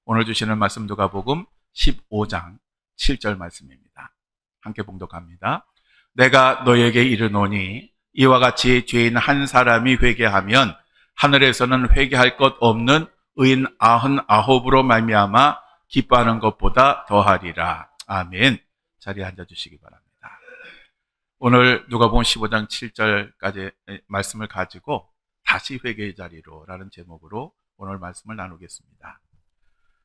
오늘 주시는 말씀 누가복음 15장 7절 말씀입니다. 함께 봉독합니다. 내가 너에게 이르노니 이와 같이 죄인 한 사람이 회개하면 하늘에서는 회개할 것 없는 의인 99으로 말미암아 기뻐하는 것보다 더하리라. 아멘. 자리에 앉아주시기 바랍니다. 오늘 누가복음 15장 7절까지 말씀을 가지고 다시 회개의 자리로 라는 제목으로 오늘 말씀을 나누겠습니다.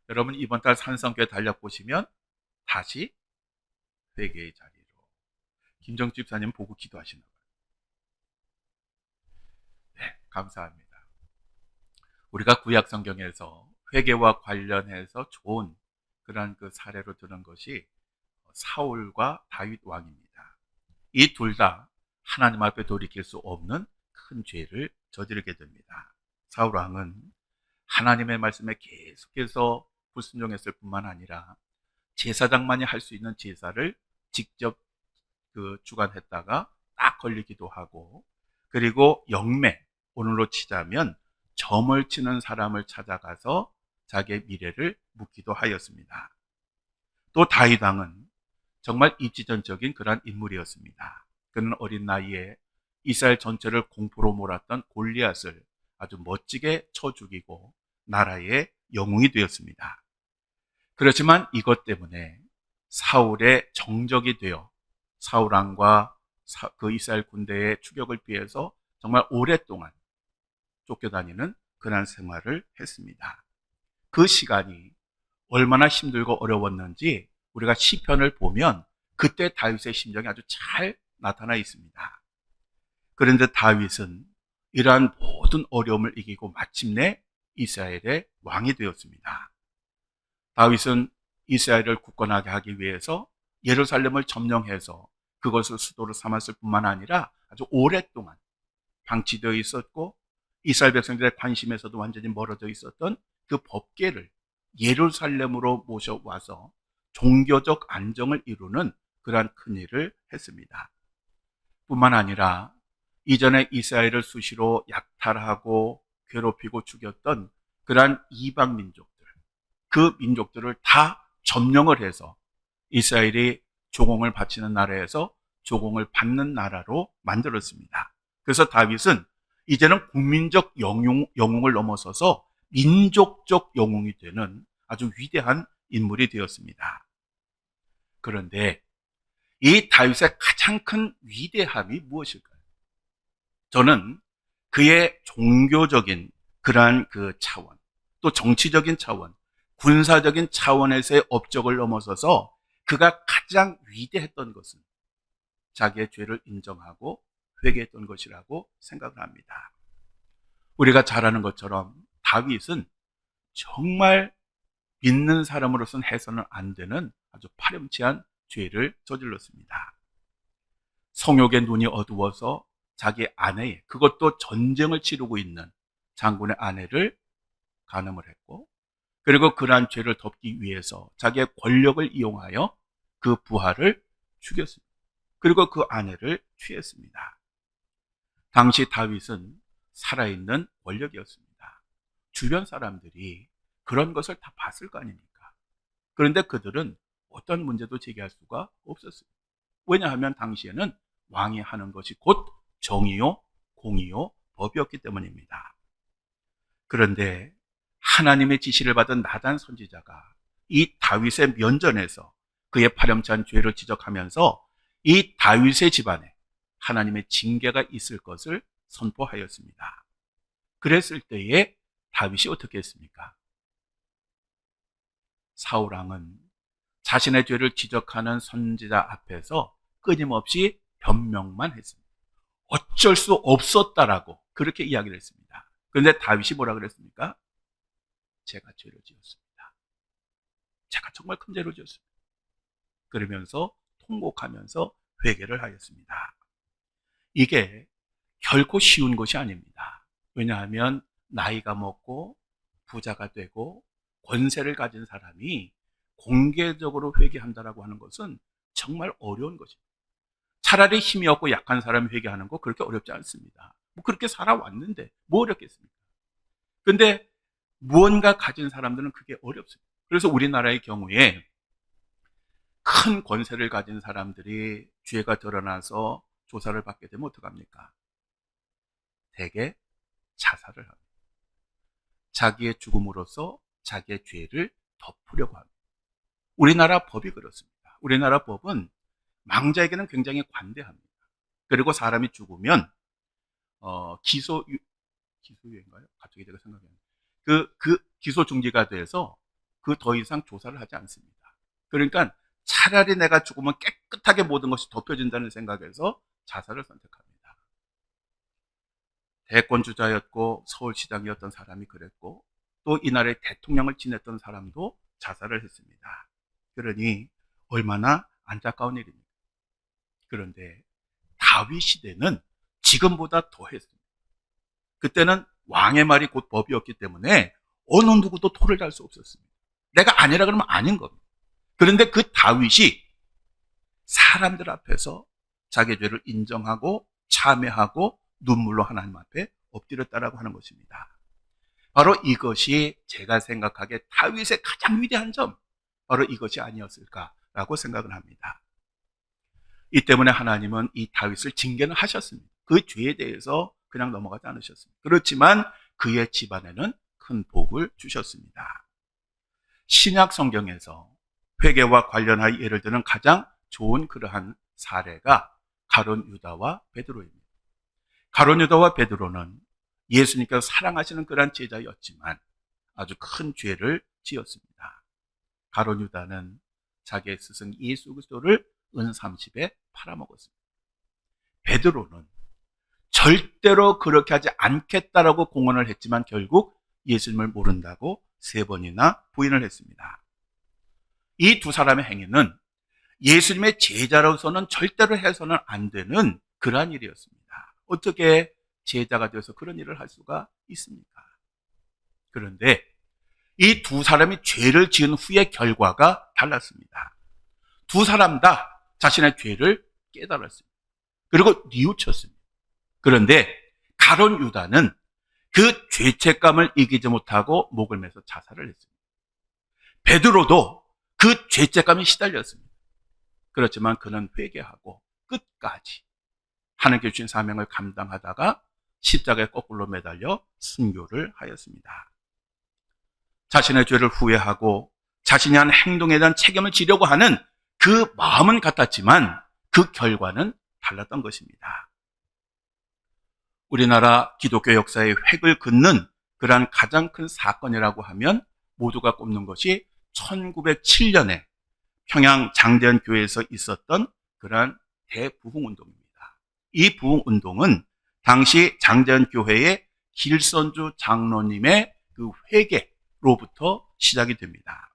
여러분 이번 달 산성교회 달력 보시면 다시 회개의 자리로 김정주 집사님 보고 기도하시는 거예요. 네, 감사합니다. 우리가 구약 성경에서 회개와 관련해서 좋은 그런 그 사례로 드는 것이 사울과 다윗 왕입니다. 이 둘 다 하나님 앞에 돌이킬 수 없는 큰 죄를 저지르게 됩니다. 사울 왕은 하나님의 말씀에 계속해서 불순종했을 뿐만 아니라 제사장만이 할 수 있는 제사를 직접 주관했다가 딱 걸리기도 하고, 그리고 영매, 오늘로 치자면 점을 치는 사람을 찾아가서 자기의 미래를 묻기도 하였습니다. 또 다윗 왕은 정말 입지전적인 그러한 인물이었습니다. 그는 어린 나이에 이스라엘 전체를 공포로 몰았던 골리앗을 아주 멋지게 쳐 죽이고 나라의 영웅이 되었습니다. 그렇지만 이것 때문에 사울의 정적이 되어 사울 왕과 그 이스라엘 군대의 추격을 피해서 정말 오랫동안 쫓겨다니는 그런 생활을 했습니다. 그 시간이 얼마나 힘들고 어려웠는지 우리가 시편을 보면 그때 다윗의 심정이 아주 잘 나타나 있습니다. 그런데 다윗은 이러한 모든 어려움을 이기고 마침내 이스라엘의 왕이 되었습니다. 다윗은 이스라엘을 굳건하게 하기 위해서 예루살렘을 점령해서 그것을 수도로 삼았을 뿐만 아니라 아주 오랫동안 방치되어 있었고 이스라엘 백성들의 관심에서도 완전히 멀어져 있었던 그 법궤를 예루살렘으로 모셔와서 종교적 안정을 이루는 그러한 큰일을 했습니다. 뿐만 아니라 이전에 이스라엘을 수시로 약탈하고 괴롭히고 죽였던 그러한 이방 민족들, 그 민족들을 다 점령을 해서 이스라엘이 조공을 바치는 나라에서 조공을 받는 나라로 만들었습니다. 그래서 다윗은 이제는 국민적 영웅을 넘어서서 민족적 영웅이 되는 아주 위대한 인물이 되었습니다. 그런데 이 다윗의 가장 큰 위대함이 무엇일까요? 저는 그의 종교적인 그러한 그 차원, 또 정치적인 차원, 군사적인 차원에서의 업적을 넘어서서 그가 가장 위대했던 것은 자기의 죄를 인정하고 회개했던 것이라고 생각을 합니다. 우리가 잘 아는 것처럼 다윗은 정말 믿는 사람으로서는 해서는 안 되는 아주 파렴치한 죄를 저질렀습니다. 성욕의 눈이 어두워서 자기 아내의, 그것도 전쟁을 치르고 있는 장군의 아내를 간음을 했고, 그리고 그러한 죄를 덮기 위해서 자기의 권력을 이용하여 그 부하를 죽였습니다. 그리고 그 아내를 취했습니다. 당시 다윗은 살아있는 권력이었습니다. 주변 사람들이 그런 것을 다 봤을 거 아닙니까? 그런데 그들은 어떤 문제도 제기할 수가 없었습니다. 왜냐하면 당시에는 왕이 하는 것이 곧 정의요, 공의요, 법이었기 때문입니다. 그런데 하나님의 지시를 받은 나단 선지자가 이 다윗의 면전에서 그의 파렴치한 죄를 지적하면서 이 다윗의 집안에 하나님의 징계가 있을 것을 선포하였습니다. 그랬을 때에 다윗이 어떻게 했습니까? 사울 왕은 자신의 죄를 지적하는 선지자 앞에서 끊임없이 변명만 했습니다. 어쩔 수 없었다라고 그렇게 이야기를 했습니다. 그런데 다윗이 뭐라 그랬습니까? 제가 죄를 지었습니다. 제가 정말 큰 죄를 지었습니다. 그러면서 통곡하면서 회개를 하였습니다. 이게 결코 쉬운 것이 아닙니다. 왜냐하면 나이가 먹고 부자가 되고 권세를 가진 사람이 공개적으로 회개한다라고 하는 것은 정말 어려운 것입니다. 차라리 힘이 없고 약한 사람이 회개하는 거 그렇게 어렵지 않습니다. 뭐 그렇게 살아왔는데 뭐 어렵겠습니까? 그런데 무언가 가진 사람들은 그게 어렵습니다. 그래서 우리나라의 경우에 큰 권세를 가진 사람들이 죄가 드러나서 조사를 받게 되면 어떡합니까? 대개 자살을 합니다. 자기의 죽음으로써 자기의 죄를 덮으려고 합니다. 우리나라 법이 그렇습니다. 우리나라 법은 망자에게는 굉장히 관대합니다. 그리고 사람이 죽으면 기소유예인가요? 갑자기 제가 생각이 안 나요. 그 기소 중지가 돼서 그 더 이상 조사를 하지 않습니다. 그러니까 차라리 내가 죽으면 깨끗하게 모든 것이 덮여진다는 생각에서 자살을 선택합니다. 대권 주자였고 서울시장이었던 사람이 그랬고 또 이 나라의 대통령을 지냈던 사람도 자살을 했습니다. 그러니 얼마나 안타까운 일입니까? 그런데 다윗 시대는 지금보다 더했습니다. 그때는 왕의 말이 곧 법이었기 때문에 어느 누구도 토를 달 수 없었습니다. 내가 아니라 그러면 아닌 겁니다. 그런데 그 다윗이 사람들 앞에서 자기 죄를 인정하고 참회하고 눈물로 하나님 앞에 엎드렸다라고 하는 것입니다. 바로 이것이 제가 생각하기에 다윗의 가장 위대한 점, 바로 이것이 아니었을까라고 생각을 합니다. 이 때문에 하나님은 이 다윗을 징계는 하셨습니다. 그 죄에 대해서 그냥 넘어가지 않으셨습니다. 그렇지만 그의 집안에는 큰 복을 주셨습니다. 신약 성경에서 회개와 관련하여 예를 드는 가장 좋은 그러한 사례가 가룟 유다와 베드로입니다. 가룟 유다와 베드로는 예수님께서 사랑하시는 그러한 제자였지만 아주 큰 죄를 지었습니다. 가룟 유다는 자기의 스승 예수 그리스도를 은 30에 팔아먹었습니다. 베드로는 절대로 그렇게 하지 않겠다라고 공언을 했지만 결국 예수님을 모른다고 3번이나 부인을 했습니다. 이 두 사람의 행위는 예수님의 제자로서는 절대로 해서는 안 되는 그러한 일이었습니다. 어떻게 제자가 되어서 그런 일을 할 수가 있습니까? 그런데 이 두 사람이 죄를 지은 후의 결과가 달랐습니다. 두 사람 다 자신의 죄를 깨달았습니다. 그리고 뉘우쳤습니다. 그런데 가룟 유다는 그 죄책감을 이기지 못하고 목을 매서 자살을 했습니다. 베드로도 그 죄책감에 시달렸습니다. 그렇지만 그는 회개하고 끝까지 하나님께 주신 사명을 감당하다가 십자가에 거꾸로 매달려 순교를 하였습니다. 자신의 죄를 후회하고 자신이 한 행동에 대한 책임을 지려고 하는 그 마음은 같았지만 그 결과는 달랐던 것입니다. 우리나라 기독교 역사의 획을 긋는 그러한 가장 큰 사건이라고 하면 모두가 꼽는 것이 1907년에 평양 장대현 교회에서 있었던 그러한 대부흥운동입니다. 이 부흥운동은 당시 장대현 교회의 길선주 장로님의 그 회개로부터 시작이 됩니다.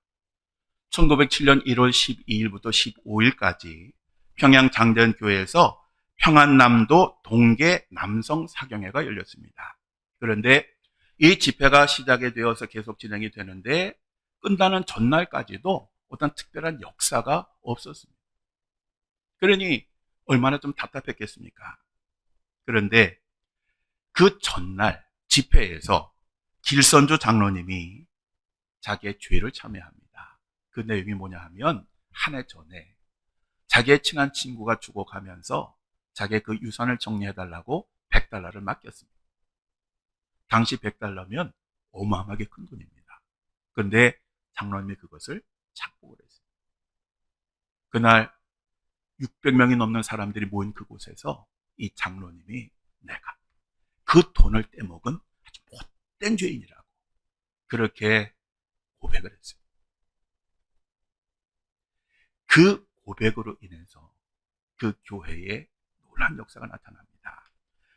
1907년 1월 12일부터 15일까지 평양 장대현 교회에서 평안남도 동계 남성 사경회가 열렸습니다. 그런데 이 집회가 시작이 되어서 계속 진행이 되는데 끝나는 전날까지도 어떤 특별한 역사가 없었습니다. 그러니 얼마나 좀 답답했겠습니까? 그런데 그 전날 집회에서 길선주 장로님이 자기의 죄를 참회합니다. 그 내용이 뭐냐 하면 한 해 전에 자기의 친한 친구가 죽어가면서 자기의 그 유산을 정리해달라고 $100를 맡겼습니다. 당시 $100면 어마어마하게 큰 돈입니다. 그런데 장로님이 그것을 착복을 했습니다. 그날 600명이 넘는 사람들이 모인 그곳에서 이 장로님이 내가 그 돈을 떼먹은 아주 못된 죄인이라고 그렇게 고백을 했습니다. 그 고백으로 인해서 그 교회에 놀라운 역사가 나타납니다.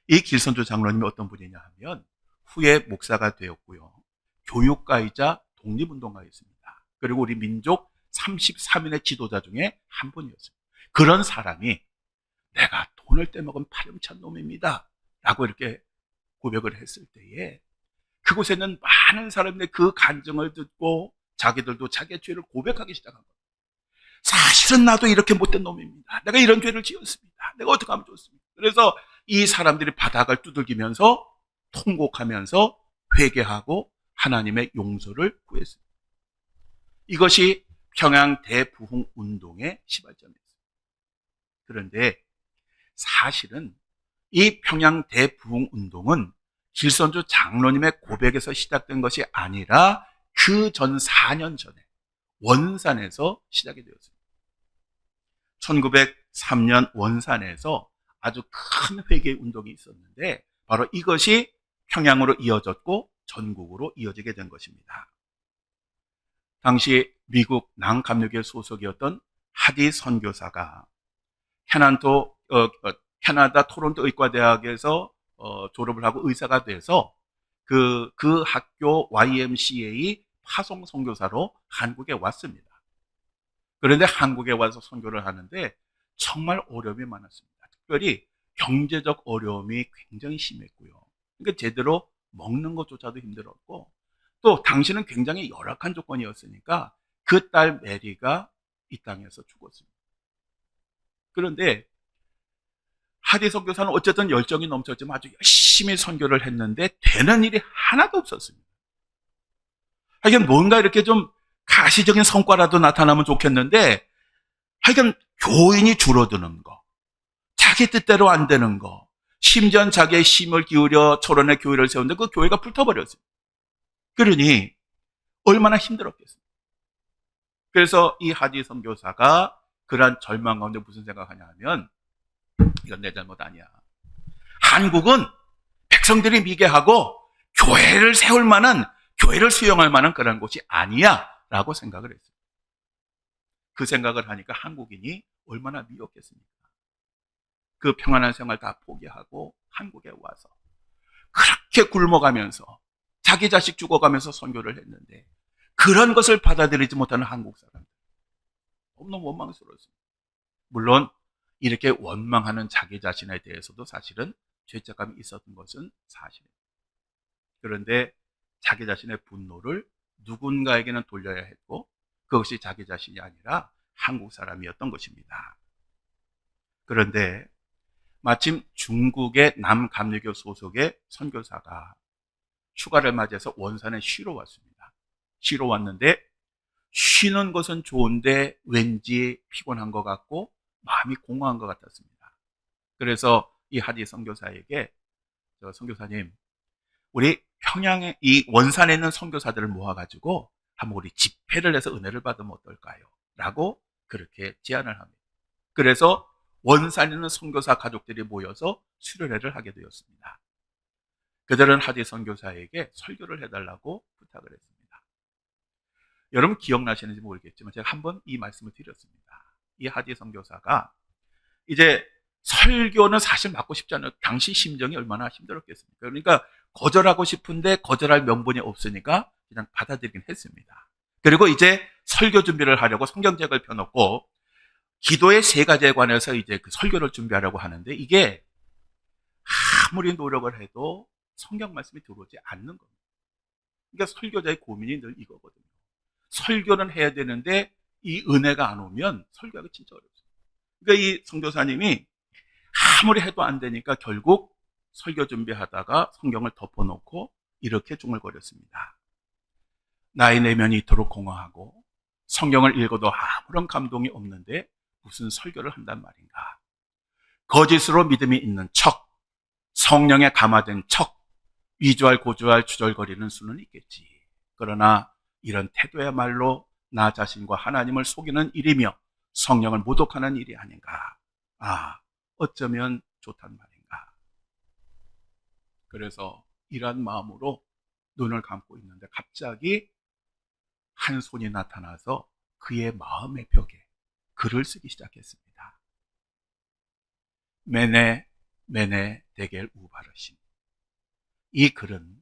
이 길선주 장로님이 어떤 분이냐 하면 후에 목사가 되었고요. 교육가이자 독립운동가였습니다. 그리고 우리 민족 33인의 지도자 중에 한 분이었습니다. 그런 사람이 내가 돈을 떼먹은 파렴치한 놈입니다 라고 이렇게 고백을 했을 때에 그곳에는 많은 사람들이 그 간증을 듣고 자기들도 자기의 죄를 고백하기 시작한 겁니다. 사실은 나도 이렇게 못된 놈입니다. 내가 이런 죄를 지었습니다. 내가 어떻게 하면 좋습니까? 그래서 이 사람들이 바닥을 두들기면서 통곡하면서 회개하고 하나님의 용서를 구했습니다. 이것이 평양 대부흥 운동의 시발점이었습니다. 그런데 사실은 이 평양 대부흥 운동은 길선주 장로님의 고백에서 시작된 것이 아니라 그 전 4년 전에 원산에서 시작이 되었습니다. 1903년 원산에서 아주 큰 회개 운동이 있었는데 바로 이것이 평양으로 이어졌고 전국으로 이어지게 된 것입니다. 당시 미국 남감리교회 소속이었던 하디 선교사가 캐나다 토론토 의과대학에서 졸업을 하고 의사가 돼서 그 학교 YMCA 파송 선교사로 한국에 왔습니다. 그런데 한국에 와서 선교를 하는데 정말 어려움이 많았습니다. 특별히 경제적 어려움이 굉장히 심했고요. 그러니까 제대로 먹는 것조차도 힘들었고, 또 당시는 굉장히 열악한 조건이었으니까 그 딸 메리가 이 땅에서 죽었습니다. 그런데 하디 선교사는 어쨌든 열정이 넘쳤지만 아주 열심히 선교를 했는데 되는 일이 하나도 없었습니다. 하여간 뭔가 이렇게 좀 가시적인 성과라도 나타나면 좋겠는데, 하여간 교인이 줄어드는 거, 자기 뜻대로 안 되는 거, 심지어 자기의 힘을 기울여 초론의 교회를 세우는데 그 교회가 불타버렸어요. 그러니 얼마나 힘들었겠습니까? 그래서 이 하디 선교사가 그러한 절망 가운데 무슨 생각하냐 하면, 이건 내 잘못 아니야. 한국은 백성들이 미개하고 교회를 세울 만한, 교회를 수용할 만한 그런 곳이 아니야 라고 생각을 했어요. 그 생각을 하니까 한국인이 얼마나 미웠겠습니까? 그 평안한 생활 다 포기하고 한국에 와서 그렇게 굶어가면서 자기 자식 죽어가면서 선교를 했는데 그런 것을 받아들이지 못하는 한국 사람들, 너무 원망스러웠습니다. 물론 이렇게 원망하는 자기 자신에 대해서도 사실은 죄책감이 있었던 것은 사실입니다. 그런데 자기 자신의 분노를 누군가에게는 돌려야 했고 그것이 자기 자신이 아니라 한국 사람이었던 것입니다. 그런데 마침 중국의 남감리교 소속의 선교사가 휴가를 맞이해서 원산에 쉬러 왔습니다. 쉬러 왔는데 쉬는 것은 좋은데 왠지 피곤한 것 같고 마음이 공허한 것 같았습니다. 그래서 이 하디 선교사에게, 선교사님, 우리 평양에 이 원산에 있는 선교사들을 모아가지고 한번 우리 집회를 해서 은혜를 받으면 어떨까요? 라고 그렇게 제안을 합니다. 그래서 원산에 있는 선교사 가족들이 모여서 수련회를 하게 되었습니다. 그들은 하디 선교사에게 설교를 해달라고 부탁을 했습니다. 여러분 기억나시는지 모르겠지만 제가 한번 이 말씀을 드렸습니다. 이 하디 선교사가 이제 설교는 사실 맡고 싶지 않아요. 당시 심정이 얼마나 힘들었겠습니까? 그러니까 거절하고 싶은데 거절할 명분이 없으니까 그냥 받아들이긴 했습니다. 그리고 이제 설교 준비를 하려고 성경책을 펴놓고 기도의 3가지에 관해서 이제 그 설교를 준비하려고 하는데 이게 아무리 노력을 해도 성경 말씀이 들어오지 않는 겁니다. 그러니까 설교자의 고민이 늘 이거거든요. 설교는 해야 되는데 이 은혜가 안 오면 설교하기 진짜 어렵습니다. 그러니까 이 선교사님이 아무리 해도 안 되니까 결국 설교 준비하다가 성경을 덮어놓고 이렇게 중얼거렸습니다. 나의 내면이 이토록 공허하고 성경을 읽어도 아무런 감동이 없는데 무슨 설교를 한단 말인가. 거짓으로 믿음이 있는 척, 성령에 감화된 척, 위조할 고조할 주절거리는 수는 있겠지. 그러나 이런 태도야말로 나 자신과 하나님을 속이는 일이며 성령을 모독하는 일이 아닌가. 어쩌면 좋단 말인가. 그래서 이런 마음으로 눈을 감고 있는데 갑자기 한 손이 나타나서 그의 마음의 벽에 글을 쓰기 시작했습니다. 메네 데겔 우바르신. 이 글은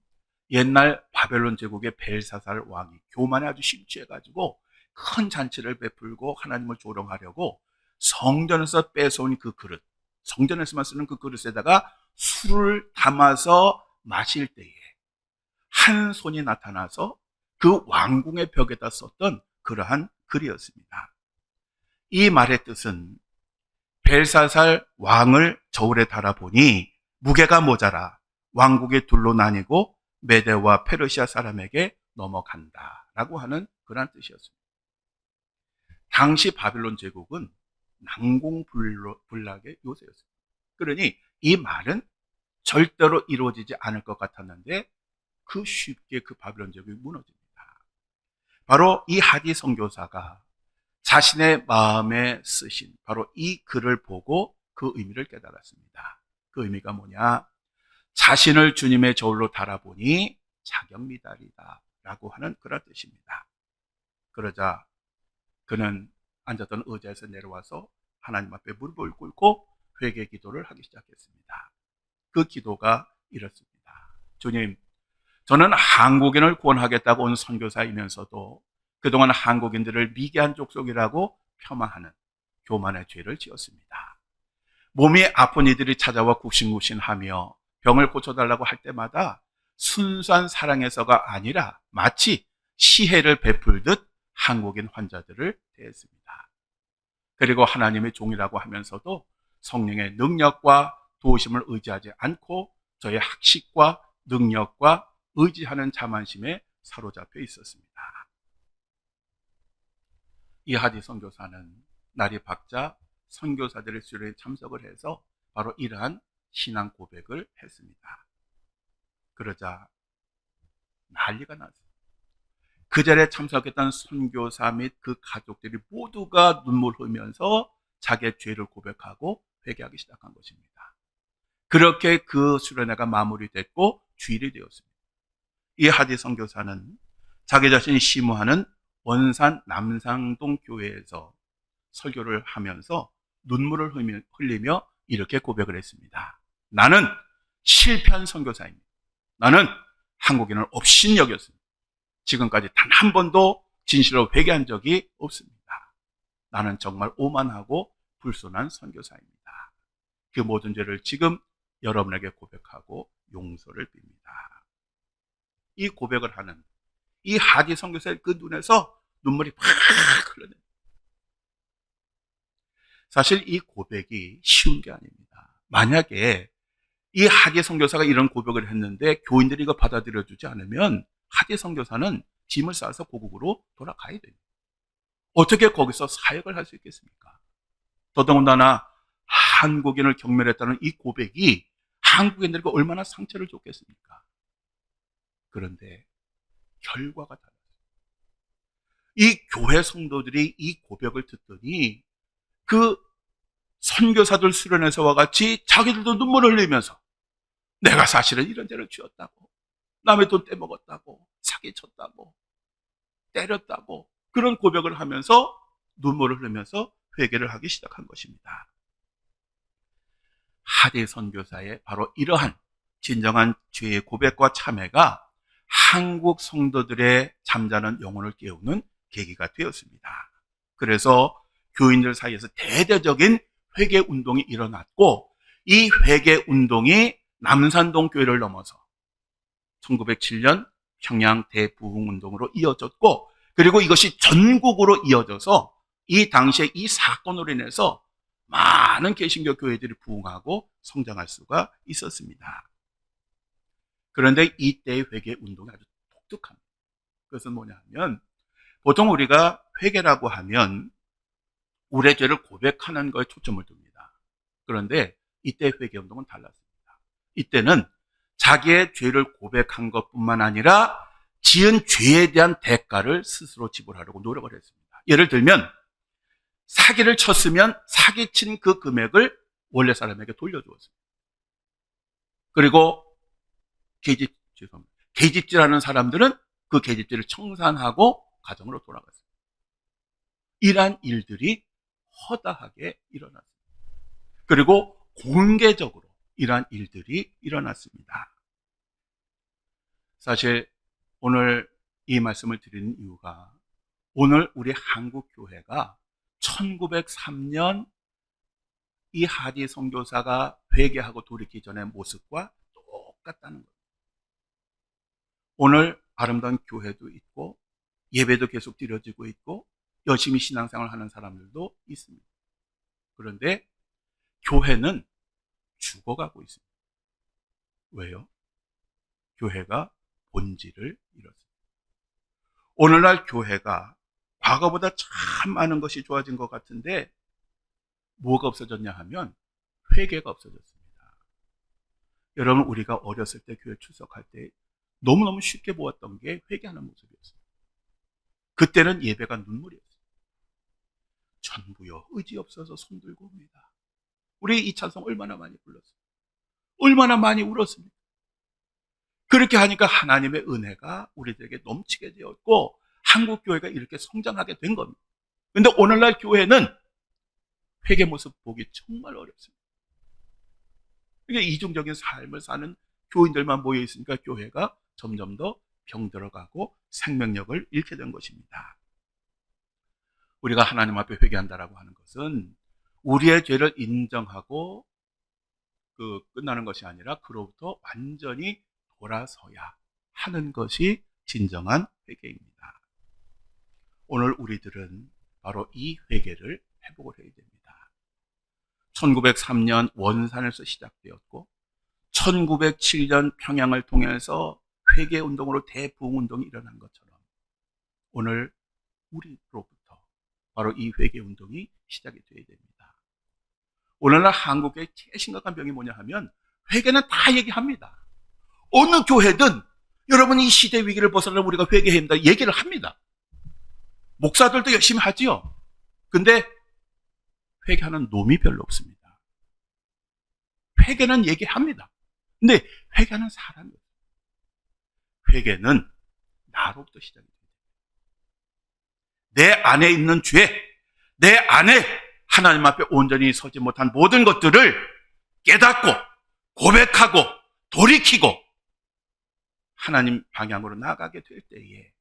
옛날 바벨론 제국의 벨사살 왕이 교만에 아주 심취해가지고 큰 잔치를 베풀고 하나님을 조롱하려고 성전에서 뺏어온 그 그릇, 성전에서만 쓰는 그 그릇에다가 술을 담아서 마실 때에 한 손이 나타나서 그 왕궁의 벽에다 썼던 그러한 글이었습니다. 이 말의 뜻은 벨사살 왕을 저울에 달아보니 무게가 모자라 왕국이 둘로 나뉘고 메대와 페르시아 사람에게 넘어간다라고 하는 그런 뜻이었습니다. 당시 바빌론 제국은 난공불락의 요새였습니다. 그러니 이 말은 절대로 이루어지지 않을 것 같았는데 그 쉽게 그 바빌론 제국이 무너집니다. 바로 이 하디 선교사가 자신의 마음에 쓰신 바로 이 글을 보고 그 의미를 깨달았습니다. 그 의미가 뭐냐? 자신을 주님의 저울로 달아보니 자격미달이다 라고 하는 그런 뜻입니다. 그러자 그는 앉았던 의자에서 내려와서 하나님 앞에 무릎을 꿇고 회개 기도를 하기 시작했습니다. 그 기도가 이렇습니다. 주님, 저는 한국인을 구원하겠다고 온 선교사이면서도 그동안 한국인들을 미개한 족속이라고 폄하하는 교만의 죄를 지었습니다. 몸이 아픈 이들이 찾아와 굽신굽신하며 병을 고쳐달라고 할 때마다 순수한 사랑에서가 아니라 마치 시혜를 베풀듯 한국인 환자들을 대했습니다. 그리고 하나님의 종이라고 하면서도 성령의 능력과 도우심을 의지하지 않고 저의 학식과 능력과 의지하는 자만심에 사로잡혀 있었습니다. 이 하디 선교사는 날이 밝자 선교사들의 수련에 참석을 해서 바로 이러한 신앙 고백을 했습니다. 그러자 난리가 났어요. 그 자리에 참석했던 선교사 및 그 가족들이 모두가 눈물 흘리면서 자기의 죄를 고백하고 회개하기 시작한 것입니다. 그렇게 그 수련회가 마무리됐고 주일이 되었습니다. 이 하디 선교사는 자기 자신이 시무하는 원산 남상동 교회에서 설교를 하면서 눈물을 흘리며 이렇게 고백을 했습니다. 나는 실패한 선교사입니다. 나는 한국인을 업신여겼습니다. 지금까지 단 한 번도 진실로 회개한 적이 없습니다. 나는 정말 오만하고 불순한 선교사입니다. 그 모든 죄를 지금 여러분에게 고백하고 용서를 빕니다. 이 고백을 하는 이 하디 선교사의 그 눈에서 눈물이 팍 흘러내립니다. 사실 이 고백이 쉬운 게 아닙니다. 만약에 이 하디 선교사가 이런 고백을 했는데 교인들이 이거 받아들여주지 않으면 하디 선교사는 짐을 싸서 고국으로 돌아가야 됩니다. 어떻게 거기서 사역을 할 수 있겠습니까? 더더군다나 한국인을 경멸했다는 이 고백이 한국인들에게 얼마나 상처를 줬겠습니까? 그런데 결과가 달라요. 이 교회 성도들이 이 고백을 듣더니 그 선교사들 수련회에서와 같이 자기들도 눈물을 흘리면서 내가 사실은 이런 죄를 지었다고, 남의 돈 떼먹었다고, 사기쳤다고, 때렸다고 그런 고백을 하면서 눈물을 흘리면서 회개를 하기 시작한 것입니다. 하디 선교사의 바로 이러한 진정한 죄의 고백과 참회가 한국 성도들의 잠자는 영혼을 깨우는 계기가 되었습니다. 그래서 교인들 사이에서 대대적인 회개 운동이 일어났고 이 회개 운동이 남산동 교회를 넘어서 1907년 평양 대부흥 운동으로 이어졌고 그리고 이것이 전국으로 이어져서 이 당시에 이 사건으로 인해서 많은 개신교 교회들이 부흥하고 성장할 수가 있었습니다. 그런데 이때의 회개 운동이 아주 독특합니다. 그것은 뭐냐 하면 보통 우리가 회개라고 하면 우리의 죄를 고백하는 것에 초점을 둡니다. 그런데 이때 회개 운동은 달랐습니다. 이때는 자기의 죄를 고백한 것뿐만 아니라 지은 죄에 대한 대가를 스스로 지불하려고 노력을 했습니다. 예를 들면 사기를 쳤으면 사기친 그 금액을 원래 사람에게 돌려주었습니다. 그리고 계집질하는 사람들은 그 계집질을 청산하고 가정으로 돌아갔습니다. 이러한 일들이 허다하게 일어났습니다. 그리고 공개적으로 이러한 일들이 일어났습니다. 사실 오늘 이 말씀을 드리는 이유가 오늘 우리 한국 교회가 1903년 이 하디 선교사가 회개하고 돌이키기 전의 모습과 똑같다는 거예요. 오늘 아름다운 교회도 있고 예배도 계속 드려지고 있고 열심히 신앙생활을 하는 사람들도 있습니다. 그런데 교회는 죽어가고 있습니다. 왜요? 교회가 본질을 잃었습니다. 오늘날 교회가 과거보다 참 많은 것이 좋아진 것 같은데 뭐가 없어졌냐 하면 회개가 없어졌습니다. 여러분, 우리가 어렸을 때 교회 출석할 때 너무너무 쉽게 보았던 게 회개하는 모습이었어요. 그때는 예배가 눈물이었어요. 전부여 의지 없어서 손 들고 옵니다. 우리 이 찬송 얼마나 많이 불렀어요. 얼마나 많이 울었습니까? 그렇게 하니까 하나님의 은혜가 우리들에게 넘치게 되었고 한국 교회가 이렇게 성장하게 된 겁니다. 그런데 오늘날 교회는 회개 모습 보기 정말 어렵습니다. 그러니까 이중적인 삶을 사는 교인들만 모여 있으니까 교회가 점점 더 병들어가고 생명력을 잃게 된 것입니다. 우리가 하나님 앞에 회개한다라고 하는 것은 우리의 죄를 인정하고 끝나는 것이 아니라 그로부터 완전히 돌아서야 하는 것이 진정한 회개입니다. 오늘 우리들은 바로 이 회개를 회복을 해야 됩니다. 1903년 원산에서 시작되었고 1907년 평양을 통해서 회개운동으로 대부흥운동이 일어난 것처럼 오늘 우리로부터 바로 이 회개운동이 시작이 되어야 됩니다. 오늘날 한국의 제일 심각한 병이 뭐냐 하면 회개는 다 얘기합니다. 어느 교회든 여러분이 이 시대 위기를 벗어나려면 우리가 회개해야 합니다. 얘기를 합니다. 목사들도 열심히 하지요. 근데 회개하는 놈이 별로 없습니다. 회개는 얘기합니다. 근데 회개하는 사람이 없어요. 회개는 나로부터 시작이 됩니다. 내 안에 있는 죄, 내 안에 하나님 앞에 온전히 서지 못한 모든 것들을 깨닫고 고백하고 돌이키고 하나님 방향으로 나가게 될 때에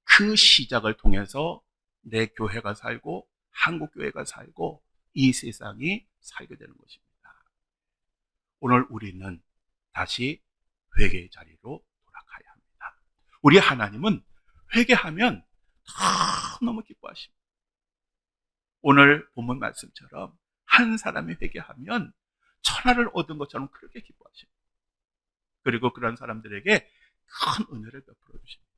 그 시작을 통해서 내 교회가 살고 한국 교회가 살고 이 세상이 살게 되는 것입니다. 오늘 우리는 다시 회개의 자리로 돌아가야 합니다. 우리 하나님은 회개하면 너무 기뻐하십니다. 오늘 본문 말씀처럼 한 사람이 회개하면 천하를 얻은 것처럼 그렇게 기뻐하십니다. 그리고 그런 사람들에게 큰 은혜를 베풀어 주십니다.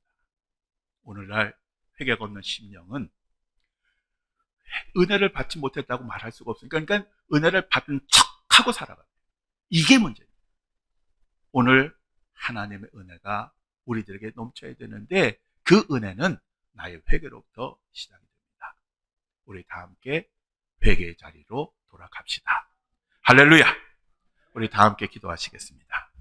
오늘날 회개가 없는 심령은 은혜를 받지 못했다고 말할 수가 없으니까 그러니까 은혜를 받은 척하고 살아가요. 이게 문제입니다. 오늘 하나님의 은혜가 우리들에게 넘쳐야 되는데 그 은혜는 나의 회개로부터 시작이 됩니다. 우리 다 함께 회개의 자리로 돌아갑시다. 할렐루야. 우리 다 함께 기도하시겠습니다.